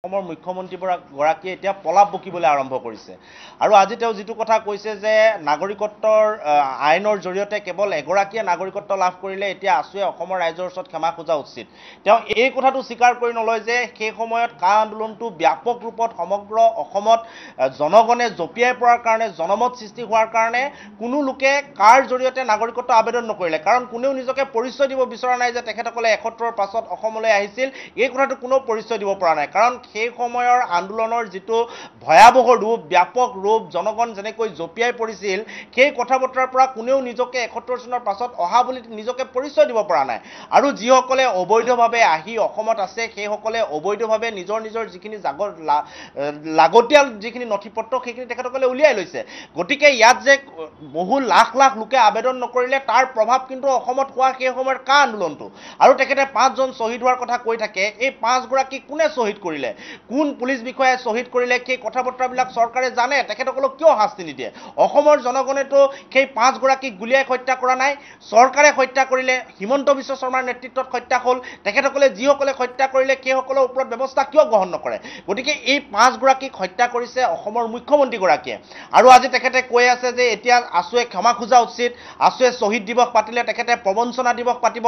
অসমৰ মুখ্যমন্ত্ৰী গৰাকীয়ে এতিয়া পলাপ বকিবলৈ আৰম্ভ কৰিছে আৰু আজি তেওঁ যেটো কথা কৈছে যে নাগৰিকত্বৰ আইনৰ জৰিয়তে কেৱল এগৰাকীয়ে নাগৰিকত্ব লাভ কৰিলে এতিয়া আসুৱে অসমৰ ৰাইজৰ ওচৰত ক্ষমা খোজা উচিত। তেওঁ এই কথাটো স্বীকাৰ কৰি নলয় যে সেই সময়ত কা আন্দোলনটো ব্যাপক ৰূপত সমগ্ৰ অসমত জনগণে জপিয়াই পৰাৰ কাৰণে জনমত সৃষ্টি হোৱাৰ কাৰণে কোনো লোকে কাৰ জৰিয়তে নাগৰিকত্ব আবেদন নকৰিলে, কাৰণ কোনেও নিজকে পৰিচয় দিব বিচৰা নাই যে তেখেতসকলে ৭১ৰ পাছত অসমলৈ আহিছিল। এই কথাটো কোনো পৰিচয় দিব পৰা নাই, কাৰণ সেই সময়ৰ আন্দোলনৰ যেটো ভয়াবহ ৰূপ ব্যাপক ৰূপ জনগণ যেনেকৈ জপিয়াই পৰিছিল সেই কথা বতৰাৰ পৰা কোনেও নিজকে ৭১ চনৰ পাছত অহা বুলি নিজকে পৰিচয় দিব পৰা নাই। আৰু যিসকলে অবৈধভাৱে আহি অসমত আছে সেইসকলে অবৈধভাৱে নিজৰ যিখিনি লাগতিয়াল যিখিনি নথিপত্ৰ সেইখিনি তেখেতসকলে উলিয়াই লৈছে। গতিকে ইয়াত যে বহু লাখ লাখ লোকে আবেদন নকৰিলে তাৰ প্ৰভাৱ কিন্তু অসমত হোৱা সেই সময়ৰ কা আন্দোলনটো। আৰু তেখেতে ৫ জন শ্বহীদ হোৱাৰ কথা কৈ থাকে, এই ৫ গৰাকী কোনে শ্বহীদ কৰিলে, কোন পুলিচ বিষয়াই শ্বহীদ কৰিলে সেই কথা বতৰাবিলাক চৰকাৰে জানে, তেখেতসকলক কিয় শাস্তি নিদিয়ে? অসমৰ জনগণেতো সেই ৫ গৰাকীক গুলিয়াই হত্যা কৰা নাই, চৰকাৰে হত্যা কৰিলে, হিমন্ত বিশ্ব শৰ্মাৰ নেতৃত্বত হত্যা হ'ল। তেখেতসকলে যিসকলে হত্যা কৰিলে সেইসকলৰ ওপৰত ব্যৱস্থা কিয় গ্ৰহণ নকৰে? গতিকে এই ৫ গৰাকীক হত্যা কৰিছে অসমৰ মুখ্যমন্ত্ৰী গৰাকীয়ে। আৰু আজি তেখেতে কৈ আছে যে এতিয়া আসুৱে ক্ষমা খোজা উচিত, আসুৱে শ্বহীদ দিৱস পাতিলে তেখেতে প্ৰবঞ্চনা দিৱস পাতিব।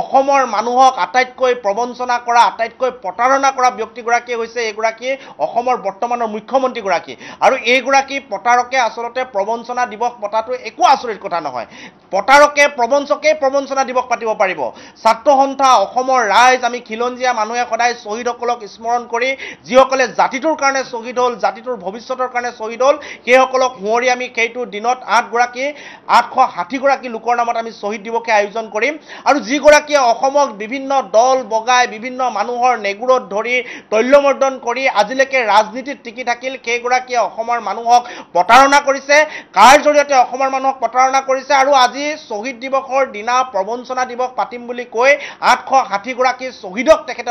অসমৰ মানুহক আটাইতকৈ প্ৰবঞ্চনা কৰা আটাইতকৈ প্ৰতাৰণা কৰা ব্যক্তিগৰাকী হৈছে এইগৰাকী অসমৰ বৰ্তমানৰ মুখ্যমন্ত্ৰী গৰাকী। আৰু এইগৰাকী প্ৰতাৰকে আচলতে প্ৰবঞ্চনা দিৱস পতাটো একো আচৰিত কথা নহয়। প্ৰতাৰকে প্ৰবঞ্চকে প্ৰবঞ্চনা দিৱস পাতিব পাৰিব। ছাত্ৰ সন্থা অসমৰ ৰাইজ আমি খিলঞ্জীয়া মানুহে সদায় শ্বহীদসকলক স্মৰণ কৰি যিসকলে জাতিটোৰ কাৰণে শ্বহীদ হ'ল, জাতিটোৰ ভৱিষ্যতৰ কাৰণে শ্বহীদ হ'ল, সেইসকলক সোঁৱৰি আমি সেইটো দিনত ৮৬০ গৰাকী লোকৰ নামত আমি শ্বহীদ দিৱসে আয়োজন কৰিম। আৰু যিগৰাকীয়ে অসমক বিভিন্ন দল বগাই বিভিন্ন মানুহৰ নেগুৰত ধৰি তৈল্যমৰ্দন কৰি আজিলৈকে ৰাজনীতিত টিকি থাকিল, সেইগৰাকীয়ে অসমৰ মানুহক প্ৰতাৰণা কৰিছে। কাৰ জৰিয়তে অসমৰ মানুহক প্ৰতাৰণা কৰিছে? আৰু আজি শ্বহীদ দিৱসৰ দিনা প্ৰবঞ্চনা দিৱস পাতিম বুলি কৈ ৮৬০ গৰাকী শ্বহীদক তেখেতে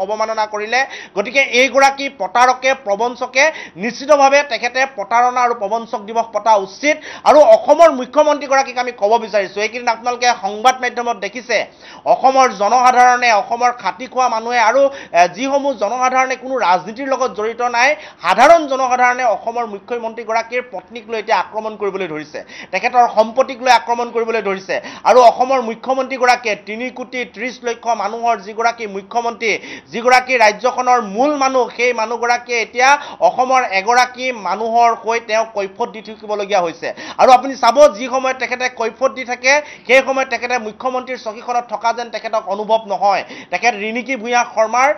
অৱমাননা কৰিলে। গতিকে এইগৰাকী প্ৰতাৰকে প্ৰবঞ্চকে নিশ্চিতভাৱে তেখেতে প্ৰতাৰণা আৰু প্ৰবঞ্চক দিৱস পতা উচিত। আৰু অসমৰ মুখ্যমন্ত্ৰীগৰাকীক আমি ক'ব বিচাৰিছোঁ, এইকেইদিন আপোনালোকে সংবাদ মাধ্যমত দেখিছে অসমৰ জনসাধাৰণে, অসমৰ খাটি খোৱা মানুহে আৰু যিসমূহ জনসাধাৰণে কোনো ৰাজনীতিৰ লগত জড়িত নাই, সাধাৰণ জনসাধাৰণে অসমৰ মুখ্যমন্ত্ৰীগৰাকীৰ পত্নীক লৈ এতিয়া আক্ৰমণ কৰিবলৈ ধৰিছে, তেখেতৰ সম্পত্তিক লৈ আক্ৰমণ কৰিবলৈ ধৰিছে। আৰু অসমৰ মুখ্যমন্ত্ৰীগৰাকীয়ে ৩,৩০,০০,০০০ মানুহৰ যিগৰাকী মুখ্যমন্ত্ৰী, যিগৰাকী ৰাজ্যখনৰ মূল মানুহ, সেই মানুহগৰাকীয়ে এতিয়া অসমৰ এগৰাকী মানুহৰ হৈ তেওঁ কৈফত দি থাকিবলগীয়া হৈছে। আৰু আপুনি চাব যি সময়ত তেখেতে কৈফত দি থাকে সেই সময়ত তেখেতে মুখ্যমন্ত্ৰীৰ চকীখনত থকা যেন তেখেতক অনুভৱ নহয়। তেখেত ৰিণিকী ভূঞা শৰ্মাৰ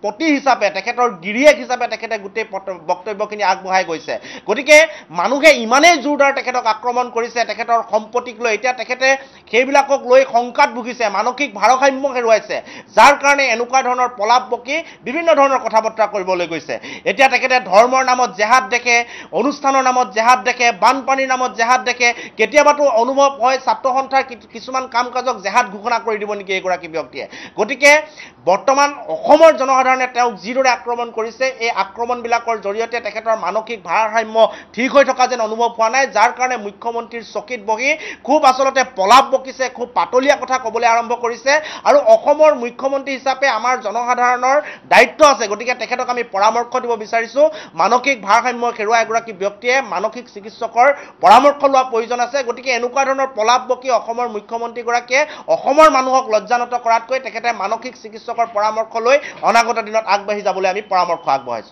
পতি হিচাপে, তেখেতৰ গিৰিয়েক হিচাপে তেখেতে গোটেই বক্তব্যখিনি আগবঢ়াই গৈছে। গতিকে মানুহে ইমানেই জোৰদাৰ তেখেতক আক্ৰমণ কৰিছে তেখেতৰ সম্পত্তিক লৈ, এতিয়া তেখেতে সেইবিলাকক লৈ শংকাত ভুগিছে, মানসিক ভাৰসাম্য হেৰুৱাইছে, যাৰ কাৰণে এনেকুৱা ধৰণৰ পলাপ বকি বিভিন্ন ধৰণৰ কথা বতৰা কৰিবলৈ গৈছে। এতিয়া তেখেতে ধৰ্মৰ নামত জেহাদ দেখে, অনুষ্ঠানৰ নামত জেহাদ দেখে, বানপানীৰ নামত জেহাদ দেখে। কেতিয়াবাতো অনুভৱ হয় ছাত্ৰ সন্থাৰ কিছুমান কাম কাজক জেহাদ ঘোষণা কৰি দিব নেকি এইগৰাকী ব্যক্তিয়ে। গতিকে বৰ্তমান অসমৰ জনসাধাৰণে তেওঁক যিদৰে আক্ৰমণ কৰিছে, এই আক্ৰমণবিলাকৰ জৰিয়তে তেখেতৰ মানসিক ভাৰসাম্য ঠিক হৈ থকা যেন অনুভৱ হোৱা নাই, যাৰ কাৰণে মুখ্যমন্ত্ৰীৰ চকীত বহি খুব আচলতে পলাপ বকিছে, খুব পাতলীয়া কথা ক'বলৈ আৰম্ভ কৰিছে। আৰু অসমৰ মুখ্যমন্ত্ৰী হিচাপে আমাৰ জনসাধাৰণৰ দায়িত্ব আছে, গতিকে তেখেতক আমি পৰামৰ্শ দিব বিচাৰিছোঁ, মানসিক ভাৰসাম্য হেৰুৱা এগৰাকী ব্যক্তিয়ে মানসিক চিকিৎসকৰ পৰামৰ্শ লোৱা প্ৰয়োজন আছে। গতিকে এনেকুৱা ধৰণৰ পলাপ বকি অসমৰ মুখ্যমন্ত্ৰীগৰাকীয়ে অসমৰ মানুহক লজ্জানত কৰাতকৈ তেখেতে মানসিক চিকিৎসকৰ পৰামৰ্শ লৈ অনাগত দিনত আগবাঢ়ি যাবলৈ আমি পৰামৰ্শ আগবঢ়াইছোঁ।